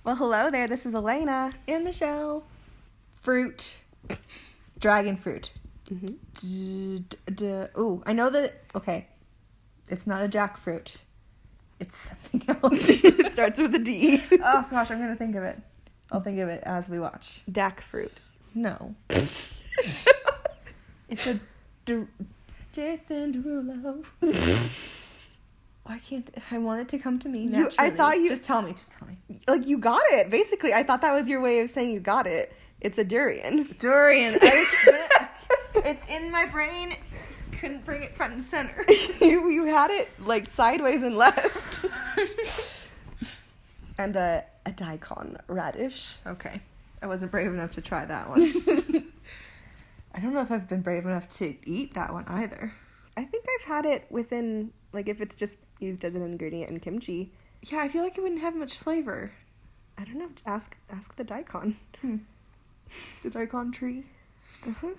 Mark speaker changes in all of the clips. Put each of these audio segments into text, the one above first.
Speaker 1: Well, hello there. This is Elena.
Speaker 2: And Michelle.
Speaker 1: Fruit. Dragon fruit. Ooh, I know that... Okay. It's not a jackfruit. It's something else.
Speaker 2: It starts with a D.
Speaker 1: Oh, gosh, I'm going to think of it. I'll think of it as we watch.
Speaker 2: Dak fruit.
Speaker 1: No. It's a... Jason Derulo. Why can't... I want it to come to me naturally.
Speaker 2: I thought you...
Speaker 1: Just tell me.
Speaker 2: Like, you got it. Basically, I thought that was your way of saying you got it. It's a durian.
Speaker 1: Durian. It's in my brain. Just couldn't bring it front and center.
Speaker 2: You had it, like, sideways and left. And a daikon radish.
Speaker 1: Okay. I wasn't brave enough to try that one. I don't know if I've been brave enough to eat that one either.
Speaker 2: I think I've had it within, like, if it's just used as an ingredient in kimchi.
Speaker 1: Yeah, I feel like it wouldn't have much flavor.
Speaker 2: I don't know. Ask the daikon.
Speaker 1: The daikon tree?
Speaker 2: Uh-huh.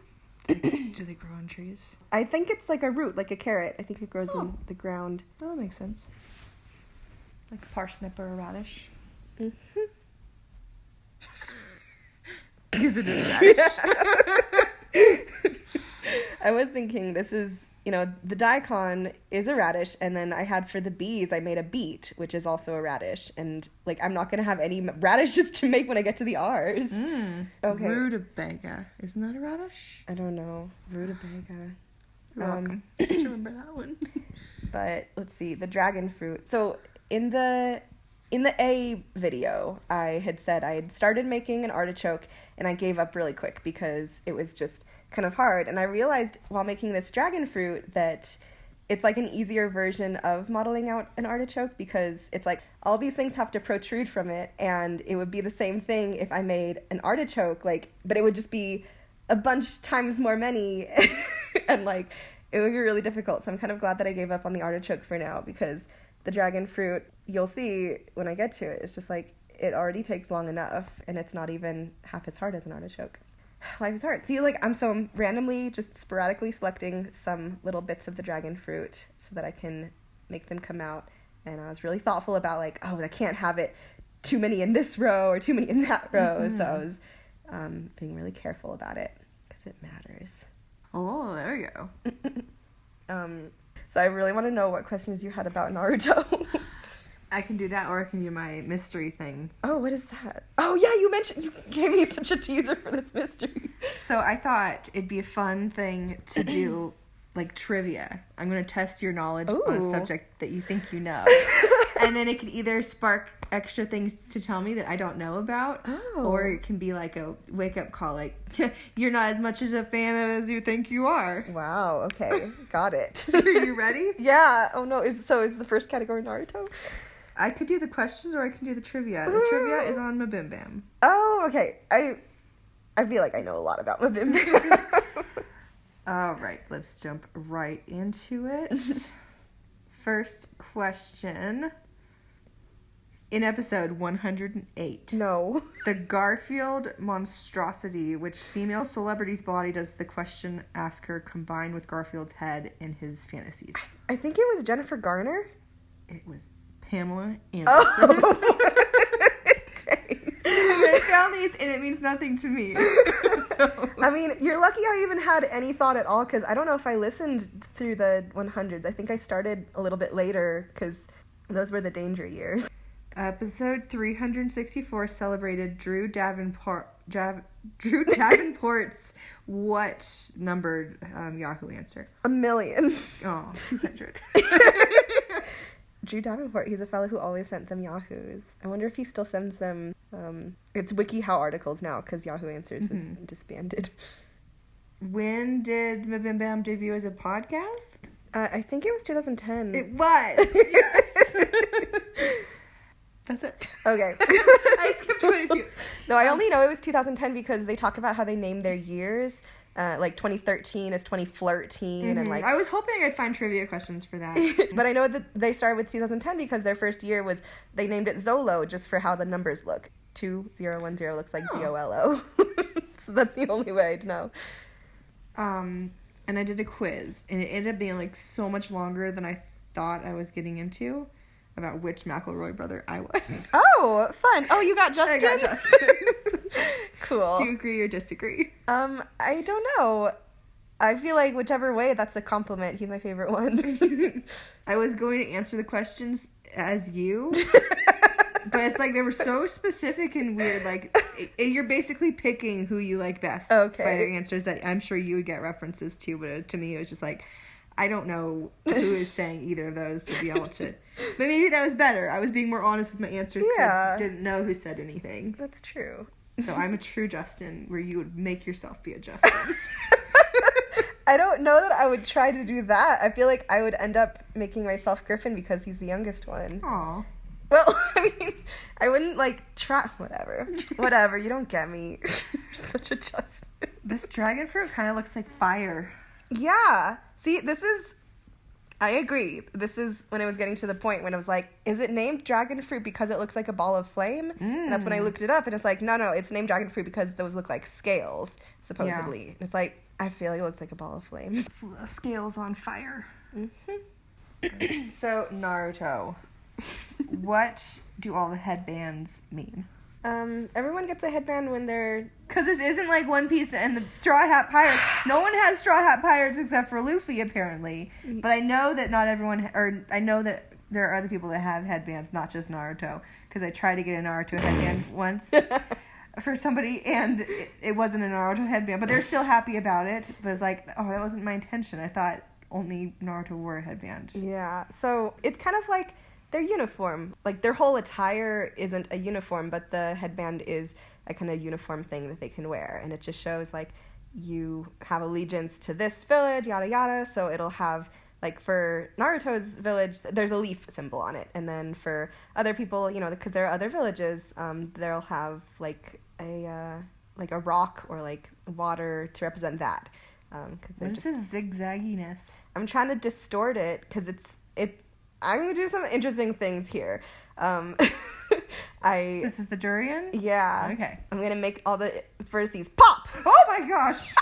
Speaker 1: Do they grow on trees?
Speaker 2: I think it's like a root, like a carrot. I think it grows in the ground.
Speaker 1: That makes sense. Like a parsnip or a radish.
Speaker 2: Mm-hmm.
Speaker 1: Because it is radish.
Speaker 2: I was thinking this is, the daikon is a radish, and then I had for the bees, I made a beet, which is also a radish, and, like, I'm not going to have any radishes to make when I get to the R's. Okay.
Speaker 1: Rutabaga. Isn't that a radish?
Speaker 2: I don't know. Rutabaga.
Speaker 1: You're welcome. Just remember that one.
Speaker 2: But, let's see, the dragon fruit. So, in the A video, I had said I had started making an artichoke, and I gave up really quick because it was just kind of hard. And I realized while making this dragon fruit that it's like an easier version of modeling out an artichoke, because it's like all these things have to protrude from it, and it would be the same thing if I made an artichoke, like, but it would just be a bunch times more many and like it would be really difficult. So I'm kind of glad that I gave up on the artichoke for now, because the dragon fruit, you'll see when I get to it, it's just like it already takes long enough, and it's not even half as hard as an artichoke. Life is hard. See, I'm randomly, just sporadically selecting some little bits of the dragon fruit so that I can make them come out. And I was really thoughtful about, like, I can't have it too many in this row or too many in that row. Mm-hmm. So I was being really careful about it because it matters.
Speaker 1: Oh, there we go.
Speaker 2: So I really want to know what questions you had about Naruto.
Speaker 1: I can do that, or I can do my mystery thing.
Speaker 2: Oh, what is that? Oh, yeah, you gave me such a teaser for this mystery.
Speaker 1: So I thought it'd be a fun thing to do, like, trivia. I'm going to test your knowledge on a subject that you think you know. And then it could either spark extra things to tell me that I don't know about, or it can be like a wake-up call, like, you're not as much as a fan as you think you are.
Speaker 2: Wow, okay, got it.
Speaker 1: Are you ready?
Speaker 2: Yeah. Oh, no, is the first category Naruto?
Speaker 1: I could do the questions, or I can do the trivia. The trivia is on MBMBAM.
Speaker 2: Oh, okay. I feel like I know a lot about MBMBAM.
Speaker 1: All right, let's jump right into it. First question. In episode 108.
Speaker 2: No.
Speaker 1: The Garfield monstrosity, which female celebrity's body does the question asker combine with Garfield's head in his fantasies?
Speaker 2: I think it was Jennifer Garner.
Speaker 1: It was Pamela Anderson.
Speaker 2: Oh. Dang.
Speaker 1: I found these and it means nothing to me. So.
Speaker 2: I mean, you're lucky I even had any thought at all, because I don't know if I listened through the 100s. I think I started a little bit later because those were the danger years.
Speaker 1: Episode 364 celebrated Drew Davenport's what numbered Yahoo answer?
Speaker 2: 1,000,000.
Speaker 1: Oh, 200.
Speaker 2: Drew Davenport, he's a fellow who always sent them Yahoos. I wonder if he still sends them, it's WikiHow articles now, because Yahoo Answers is disbanded.
Speaker 1: When did MBMBAM debut as a podcast?
Speaker 2: I think it was 2010.
Speaker 1: It was! Yes! That's it.
Speaker 2: Okay.
Speaker 1: I skipped quite a few.
Speaker 2: No, I only know it was 2010 because they talk about how they named their years. Like 2013 is 20flirteen, and like
Speaker 1: I was hoping I'd find trivia questions for that.
Speaker 2: But I know that they started with 2010 because their first year was, they named it Zolo just for how the numbers look. 2010 looks like Zolo. So that's the only way to know.
Speaker 1: And I did a quiz, and it ended up being like so much longer than I thought I was getting into. about which McElroy brother I was.
Speaker 2: Oh, fun. Oh, you got Justin?
Speaker 1: I got Justin.
Speaker 2: Cool.
Speaker 1: Do you agree or disagree?
Speaker 2: I don't know. I feel like whichever way, that's a compliment. He's my favorite one.
Speaker 1: I was going to answer the questions as you, but it's like they were so specific and weird. Like, you're basically picking who you like best by their answers that I'm sure you would get references to, but to me it was just like, I don't know who is saying either of those to be able to. But maybe that was better. I was being more honest with my answers because I didn't know who said anything.
Speaker 2: That's true.
Speaker 1: So I'm a true Justin, where you would make yourself be a Justin.
Speaker 2: I don't know that I would try to do that. I feel like I would end up making myself Griffin because he's the youngest one.
Speaker 1: Aw.
Speaker 2: Well, I mean, I wouldn't, like, try... Whatever, you don't get me. You're such a Justin.
Speaker 1: This dragon fruit kind of looks like fire.
Speaker 2: Yeah. See, this is... I agree. This is when I was getting to the point when I was like, is it named dragon fruit because it looks like a ball of flame? And that's when I looked it up, and it's like, no, it's named dragon fruit because those look like scales, supposedly. Yeah. It's like, I feel like it looks like a ball of flame.
Speaker 1: Scales on fire. Mm-hmm. So, Naruto. What do all the headbands mean?
Speaker 2: Everyone gets a headband when they're...
Speaker 1: Because this isn't like One Piece and the Straw Hat Pirates. No one has Straw Hat Pirates except for Luffy, apparently. But I know that not everyone... Or I know that there are other people that have headbands, not just Naruto. Because I tried to get a Naruto headband once for somebody, and it wasn't a Naruto headband. But they're still happy about it. But it's like, oh, that wasn't my intention. I thought only Naruto wore a headband.
Speaker 2: Yeah, so it's kind of like... their uniform. Like, their whole attire isn't a uniform, but the headband is a kind of uniform thing that they can wear. And it just shows, like, you have allegiance to this village, yada yada. So it'll have, like, for Naruto's village, there's a leaf symbol on it. And then for other people, you know, because there are other villages, they'll have, like a rock or, like, water to represent that.
Speaker 1: What is this zigzagginess?
Speaker 2: I'm trying to distort it, because I'm going to do some interesting things here.
Speaker 1: This is the durian?
Speaker 2: Yeah.
Speaker 1: Okay.
Speaker 2: I'm going to make all the vertices pop!
Speaker 1: Oh my gosh!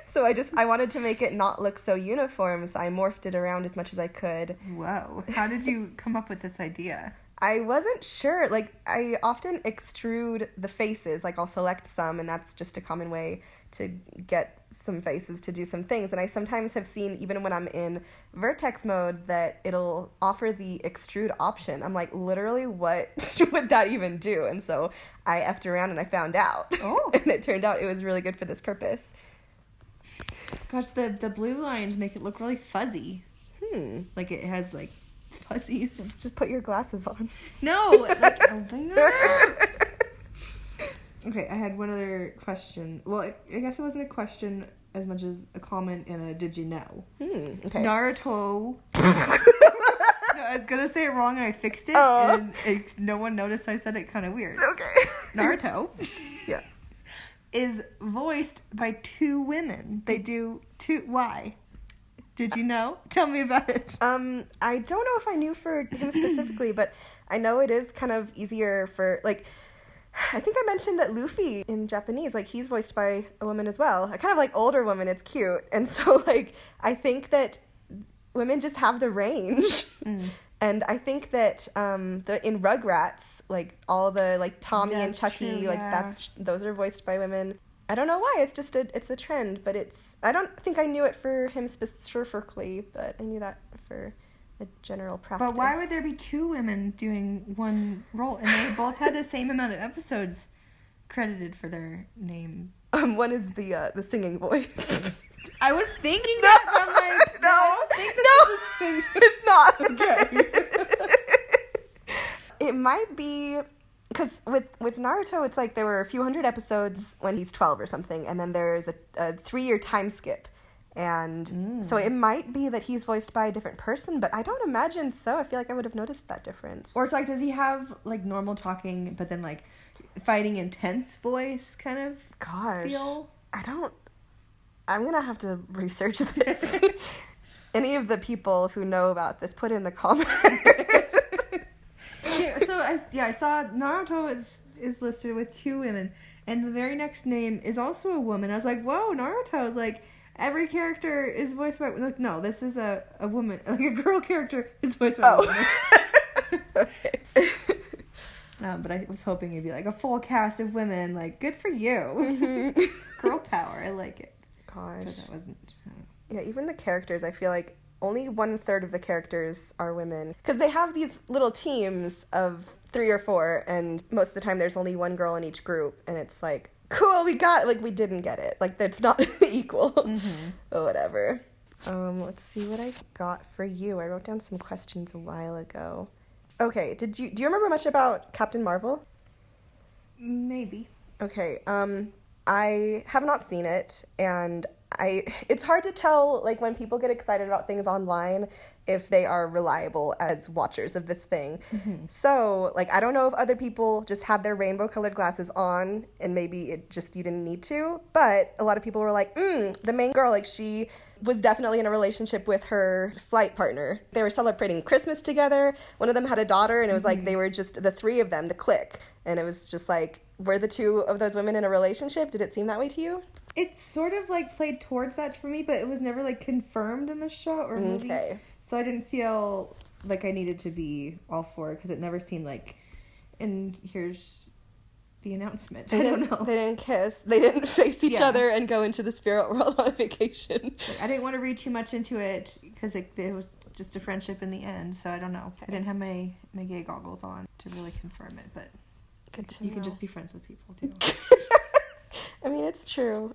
Speaker 2: So I wanted to make it not look so uniform, so I morphed it around as much as I could.
Speaker 1: Whoa. How did you come up with this idea?
Speaker 2: I wasn't sure. Like, I often extrude the faces. Like, I'll select some, and that's just a common way to get some faces to do some things. And I sometimes have seen, even when I'm in vertex mode, that it'll offer the extrude option. I'm like, literally, what would that even do? And so I effed around and I found out.
Speaker 1: Oh.
Speaker 2: And it turned out it was really good for this purpose.
Speaker 1: Gosh, the blue lines make it look really fuzzy. Like it has, like, fuzzies.
Speaker 2: Just put your glasses on.
Speaker 1: No! Like, okay, I had one other question. Well, I guess it wasn't a question as much as a comment and a did you know.
Speaker 2: Okay.
Speaker 1: Naruto. No, I was going to say it wrong and I fixed it. And no one noticed I said it kind of weird.
Speaker 2: Okay.
Speaker 1: Naruto.
Speaker 2: Yeah.
Speaker 1: Is voiced by two women. They do two... Why? Did you know? Tell me about it.
Speaker 2: I don't know if I knew for him specifically, but I know it is kind of easier for, like... I think I mentioned that Luffy in Japanese, like, he's voiced by a woman as well. A kind of, like, older woman. It's cute. And so, like, I think that women just have the range. And I think that in Rugrats, like, all the, like, Tommy and Chucky,
Speaker 1: true,
Speaker 2: like, those are voiced by women. I don't know why. It's just it's a trend, but I don't think I knew it for him specifically, but I knew that for a general practice.
Speaker 1: But why would there be two women doing one role? And they both had the same amount of episodes credited for their name.
Speaker 2: One is the singing voice.
Speaker 1: I was thinking that, but I'm like,
Speaker 2: no, it's not. Okay. It might be, because with Naruto, it's like there were a few hundred episodes when he's 12 or something, and then there's a 3-year time skip. And so it might be that he's voiced by a different person, but I don't imagine so. I feel like I would have noticed that difference.
Speaker 1: Or it's like, does he have, like, normal talking, but then, like, fighting intense voice kind of feel?
Speaker 2: I'm going to have to research this. Any of the people who know about this, put in the comments.
Speaker 1: So, I saw Naruto is listed with two women, and the very next name is also a woman. I was like, whoa, Naruto is like... every character is voiced by, like, no, this is a woman, like a girl character is voiced by a woman.
Speaker 2: Okay.
Speaker 1: But I was hoping it'd be like a full cast of women. Like, good for you. Girl power. I like it.
Speaker 2: Gosh.
Speaker 1: But that wasn't.
Speaker 2: Yeah, even the characters, I feel like only 1/3 of the characters are women. Because they have these little teams of 3 or 4, and most of the time there's only one girl in each group, and it's like, cool, we got it. Like, we didn't get it. Like, that's not equal. Or whatever. Let's see what I got for you. I wrote down some questions a while ago. Okay, do you remember much about Captain Marvel?
Speaker 1: Maybe.
Speaker 2: Okay, I have not seen it, and it's hard to tell, like, when people get excited about things online, if they are reliable as watchers of this thing. So, like, I don't know if other people just had their rainbow-colored glasses on, and maybe you didn't need to, but a lot of people were like, the main girl, like, she was definitely in a relationship with her flight partner. They were celebrating Christmas together. One of them had a daughter, and it was like they were just the 3 of them, the clique. And it was just like, were the 2 of those women in a relationship? Did it seem that way to you?
Speaker 1: It sort of, like, played towards that for me, but it was never, like, confirmed in the show or movie.
Speaker 2: Okay.
Speaker 1: So I didn't feel like I needed to be all for it, because it never seemed like, and here's the announcement. I don't know.
Speaker 2: They didn't kiss. They didn't face each other and go into the spirit world on vacation.
Speaker 1: Like, I didn't want to read too much into it, because it was just a friendship in the end, so I don't know. I didn't have my gay goggles on to really confirm it, but
Speaker 2: good to
Speaker 1: you
Speaker 2: know.
Speaker 1: can just be friends with people, too.
Speaker 2: I mean, it's true.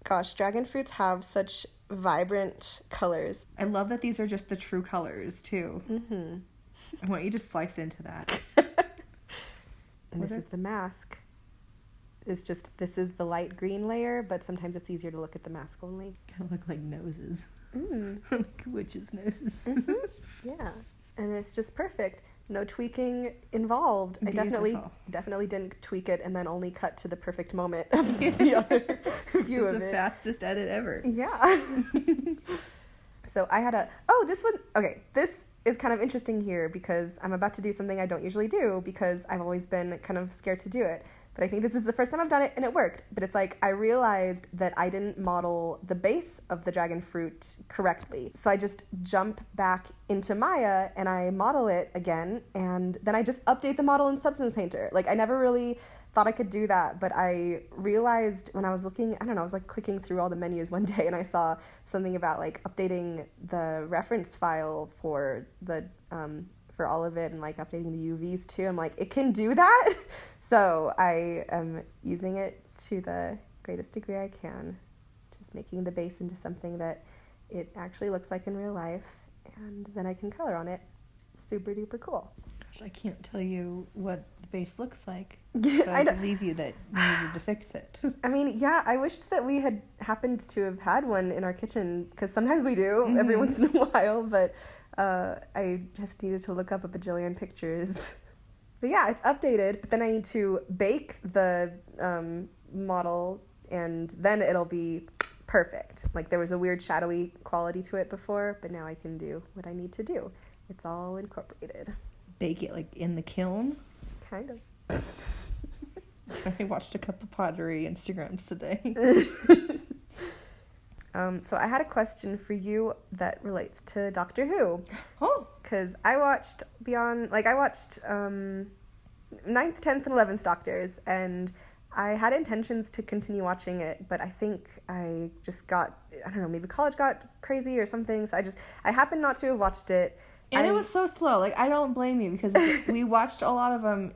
Speaker 2: Gosh, dragon fruits have such vibrant colors.
Speaker 1: I love that these are just the true colors, too. I want you to slice into that.
Speaker 2: And this is the mask. This is the light green layer, but sometimes it's easier to look at the mask only.
Speaker 1: Kind of look like noses. Like witches' noses.
Speaker 2: Yeah. And it's just perfect. No tweaking involved.
Speaker 1: Beautiful.
Speaker 2: I definitely didn't tweak it and then only cut to the perfect moment of the other view of it.
Speaker 1: It's the fastest edit ever.
Speaker 2: Yeah. So I had this is kind of interesting here, because I'm about to do something I don't usually do, because I've always been kind of scared to do it. But I think this is the first time I've done it, and it worked. But it's like, I realized that I didn't model the base of the dragon fruit correctly. So I just jump back into Maya, and I model it again, and then I just update the model in Substance Painter. Like, I never really thought I could do that, but I realized when I was looking, I was like clicking through all the menus one day, and I saw something about like updating the reference file for the for all of it, and like updating the UVs too. I'm like, it can do that. So I am using it to the greatest degree I can, just making the base into something that it actually looks like in real life, and then I can color on it. Super duper cool.
Speaker 1: Gosh, I can't tell you what the base looks like. So I believe you that you needed to fix it.
Speaker 2: I mean, yeah, I wished that we had happened to have had one in our kitchen, because sometimes we do every once in a while, but I just needed to look up a bajillion pictures. But yeah, it's updated, but then I need to bake the model, and then it'll be perfect. Like, there was a weird shadowy quality to it before, but now I can do what I need to do. It's all incorporated.
Speaker 1: Bake it, like, in the kiln?
Speaker 2: Kind of.
Speaker 1: I watched a couple pottery Instagrams today.
Speaker 2: So I had a question for you that relates to Doctor Who.
Speaker 1: Oh.
Speaker 2: Because I watched 9th, 10th, and 11th Doctors, and I had intentions to continue watching it, but I think I just got, I don't know, maybe college got crazy or something, so I happened not to have watched it.
Speaker 1: And it was so slow. Like, I don't blame you, because we watched a lot of them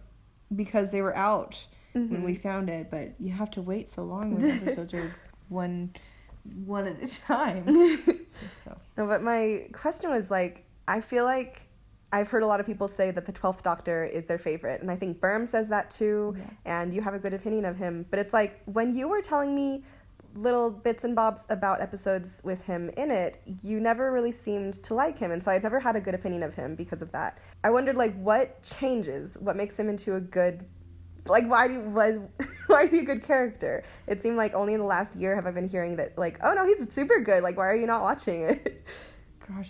Speaker 1: because they were out when we found it, but you have to wait so long when episodes are one at a time. So.
Speaker 2: No, but my question was, like, I feel like I've heard a lot of people say that the 12th Doctor is their favorite, and I think Berm says that too, and you have a good opinion of him, but it's like, when you were telling me little bits and bobs about episodes with him in it, you never really seemed to like him, and so I've never had a good opinion of him because of that. I wondered, like, what changes? What makes him into a good, like, why is he a good character? It seemed like only in the last year have I been hearing that, like, oh no, he's super good, like, why are you not watching it?
Speaker 1: Gosh,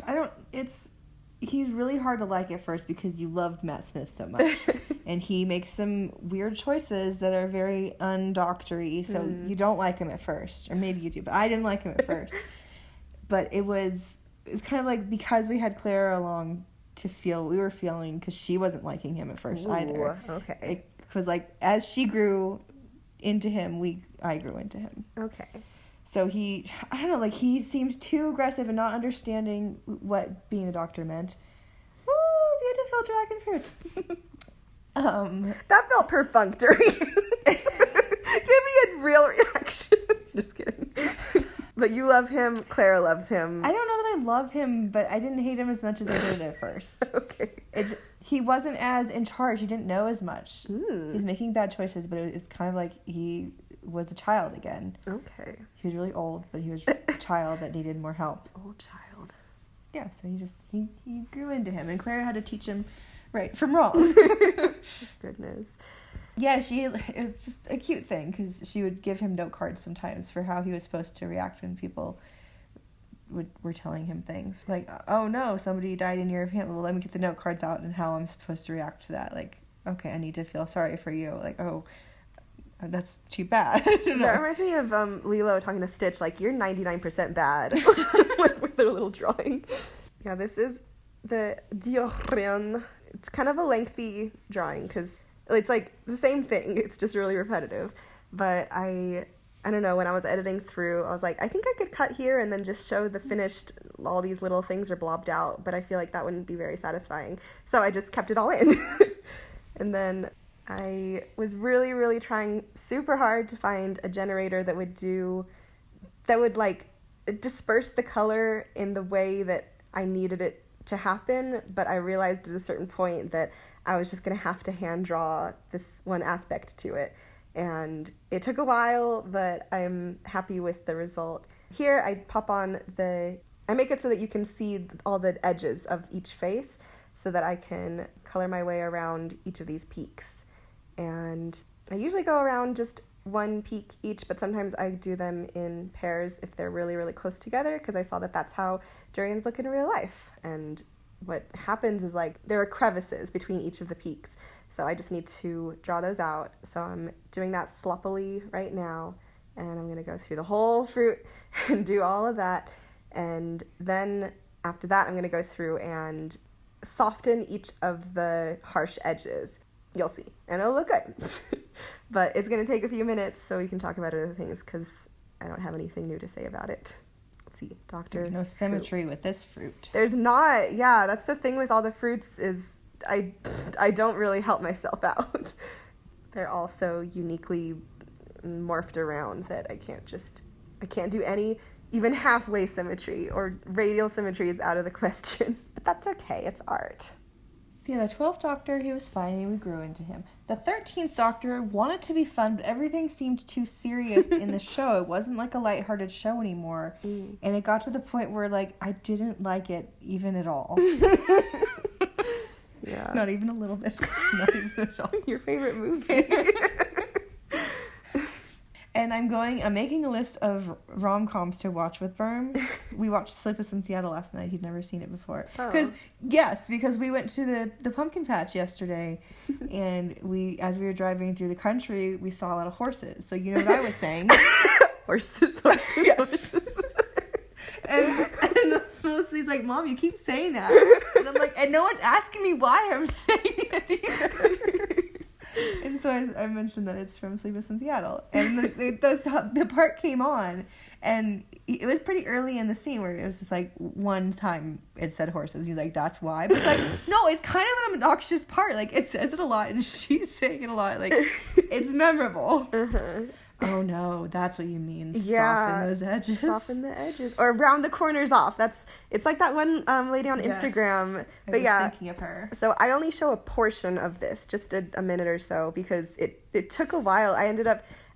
Speaker 1: he's really hard to like at first because you loved Matt Smith so much. And he makes some weird choices that are very undoctory, so you don't like him at first. Or maybe you do, but I didn't like him at first. But it's kind of like because we had Clara along to feel what we were feeling, because she wasn't liking him at first either.
Speaker 2: Okay.
Speaker 1: It was like, as she grew into him, I grew into him.
Speaker 2: Okay.
Speaker 1: So I don't know, like, he seemed too aggressive and not understanding what being a doctor meant. Oh, beautiful dragon fruit.
Speaker 2: That felt perfunctory. Give me a real reaction. Just kidding. But you love him. Clara loves him.
Speaker 1: I don't know that I love him, but I didn't hate him as much as I did at first.
Speaker 2: Okay.
Speaker 1: He wasn't as in charge. He didn't know as much. He was making bad choices, but it was kind of like he was a child again.
Speaker 2: Okay.
Speaker 1: He was really old, but he was a child that needed more help.
Speaker 2: Old child.
Speaker 1: Yeah, so he grew into him, and Clara had to teach him right from wrong.
Speaker 2: Goodness.
Speaker 1: Yeah, it was just a cute thing, because she would give him note cards sometimes for how he was supposed to react when people were telling him things. Like, oh no, somebody died in your family. Well, let me get the note cards out and how I'm supposed to react to that. Like, okay, I need to feel sorry for you. Like, oh, that's too bad.
Speaker 2: That reminds me of Lilo talking to Stitch, like, you're 99% bad. With their little drawing. Yeah, this is the durian. It's kind of a lengthy drawing, because it's like the same thing. It's just really repetitive. But I don't know, when I was editing through, I was like, I think I could cut here and then just show the finished, all these little things are blobbed out, but I feel like that wouldn't be very satisfying. So I just kept it all in. And then I was really, really trying super hard to find a generator that would like disperse the color in the way that I needed it to happen, but I realized at a certain point that I was just going to have to hand draw this one aspect to it. And it took a while, but I'm happy with the result. Here, I make it so that you can see all the edges of each face so that I can color my way around each of these peaks. And I usually go around just one peak each, but sometimes I do them in pairs if they're really, really close together, because I saw that that's how durians look in real life. And what happens is, like, there are crevices between each of the peaks. So I just need to draw those out. So I'm doing that sloppily right now. And I'm going to go through the whole fruit and do all of that. And then after that, I'm going to go through and soften each of the harsh edges. You'll see. And it'll look good. But it's going to take a few minutes so we can talk about other things, because I don't have anything new to say about it. Let's see.
Speaker 1: There's no symmetry with this fruit.
Speaker 2: There's not. Yeah, that's the thing with all the fruits is I don't really help myself out. They're all so uniquely morphed around that I can't do any even halfway symmetry, or radial symmetry is out of the question. But that's okay. It's art.
Speaker 1: So yeah, the 12th Doctor, he was fine and we grew into him. The 13th Doctor wanted to be fun, but everything seemed too serious in the show. It wasn't like a lighthearted show anymore. And it got to the point where, like, I didn't like it even at all.
Speaker 2: Yeah.
Speaker 1: Not even a little bit. Not even at all.
Speaker 2: Your favorite movie.
Speaker 1: And I'm making a list of rom-coms to watch with Berm. We watched Sleepless in Seattle last night. He'd never seen it before. Because we went to the pumpkin patch yesterday, and as we were driving through the country, we saw a lot of horses. So you know what I was saying?
Speaker 2: Horses.
Speaker 1: Yes. and Felicity's like, Mom, you keep saying that. And I'm like, and no one's asking me why I'm saying it either. And so I mentioned that it's from Sleepless in Seattle. And the part came on, and it was pretty early in the scene where it was just like one time it said horses. He's like, that's why. But it's like, no, it's kind of an obnoxious part. Like, it says it a lot, and she's saying it a lot. Like, it's memorable. Uh-huh. Oh, no, that's what you mean.
Speaker 2: Yeah.
Speaker 1: Soften those edges.
Speaker 2: Soften the edges. Or round the corners off. It's like that one lady on Instagram.
Speaker 1: I was thinking of her.
Speaker 2: So I only show a portion of this, just a minute or so, because it took a while. I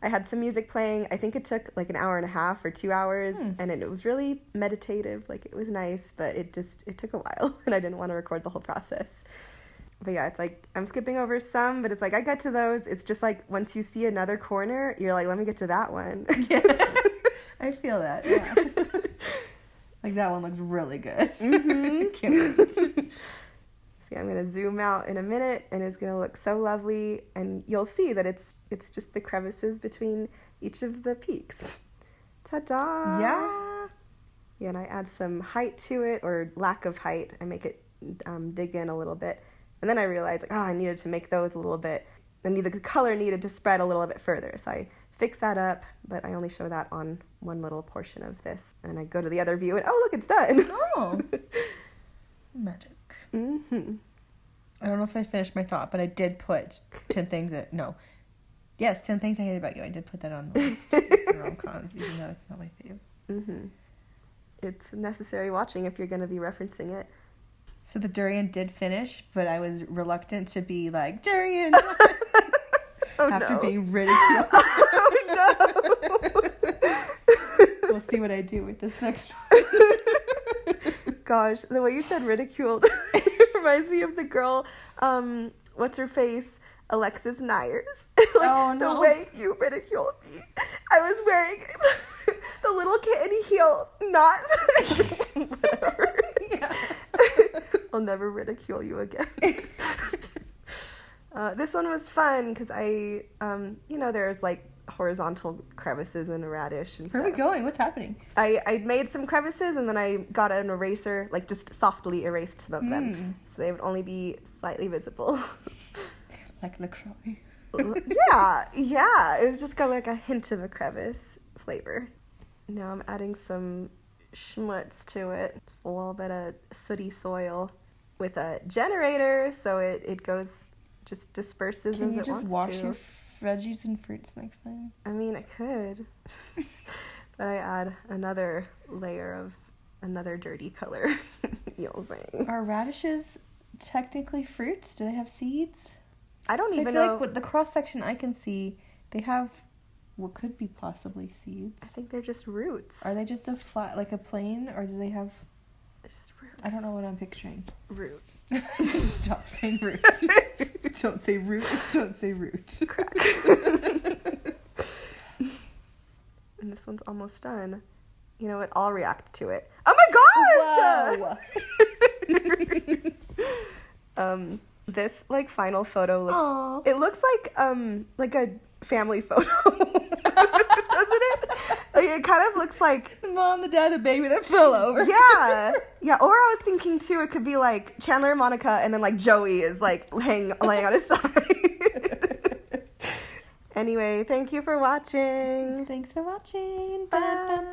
Speaker 2: had some music playing. I think it took like an hour and a half or 2 hours. And it was really meditative. Like, it was nice, but it took a while. And I didn't want to record the whole process. But yeah, it's like, I'm skipping over some, but it's like, I get to those. It's just like, once you see another corner, you're like, let me get to that one.
Speaker 1: Yes. I feel that, yeah. Like, that one looks really good.
Speaker 2: Mm-hmm.
Speaker 1: Can't wait.
Speaker 2: See, I'm going to zoom out in a minute, and it's going to look so lovely, and you'll see that it's just the crevices between each of the peaks. Ta-da!
Speaker 1: Yeah.
Speaker 2: Yeah, and I add some height to it, or lack of height. I make it dig in a little bit. And then I realized, like, I needed to make those a little bit, and the color needed to spread a little bit further. So I fix that up, but I only show that on one little portion of this. And I go to the other view, and look, it's done.
Speaker 1: Oh. Magic.
Speaker 2: Mm-hmm.
Speaker 1: I don't know if I finished my thought, but I did put 10 things that, no. Yes, 10 things I hate about you. I did put that on the list. Rom-coms, even though it's not my favorite.
Speaker 2: Mm-hmm. It's necessary watching if you're going to be referencing it.
Speaker 1: So the durian did finish, but I was reluctant to be like, durian! After being ridiculed.
Speaker 2: Oh, no!
Speaker 1: We'll see what I do with this next one.
Speaker 2: Gosh, the way you said ridiculed reminds me of the girl, what's her face? Alexis Nyers. The way you ridiculed me. I was wearing the little kitten heels, not whatever. Yeah. I'll never ridicule you again. This one was fun because I, there's like horizontal crevices in a radish and stuff.
Speaker 1: Where are we going? What's happening?
Speaker 2: I made some crevices and then I got an eraser, like just softly erased some of them. So they would only be slightly visible.
Speaker 1: Like LaCroix.
Speaker 2: Yeah. It was just got like a hint of a crevice flavor. Now I'm adding some schmutz to it. Just a little bit of sooty soil with a generator so it goes, just disperses as it wants to. Can you just wash your
Speaker 1: veggies and fruits next time?
Speaker 2: I mean, I could. But I add another layer of another dirty color. You'll say.
Speaker 1: Are radishes technically fruits? Do they have seeds?
Speaker 2: I don't even
Speaker 1: know.
Speaker 2: know.
Speaker 1: Like with the cross section I can see, they have what could be possibly seeds.
Speaker 2: I think they're just roots.
Speaker 1: Are they just a flat, like a plane, or do they have?
Speaker 2: They're just roots.
Speaker 1: I don't know what I'm picturing.
Speaker 2: Root.
Speaker 1: Stop saying root. Don't say root. Don't say root.
Speaker 2: Crack. And this one's almost done. You know what? I'll react to it. Oh my gosh! This like final photo looks. Aww. It looks like a family photo, doesn't it? Like, it kind of looks like
Speaker 1: the mom, the dad, the baby that fell over.
Speaker 2: Yeah. Or I was thinking too, it could be like Chandler and Monica, and then like Joey is like laying on his side. Anyway, thank you for watching.
Speaker 1: Thanks for watching.
Speaker 2: Bye.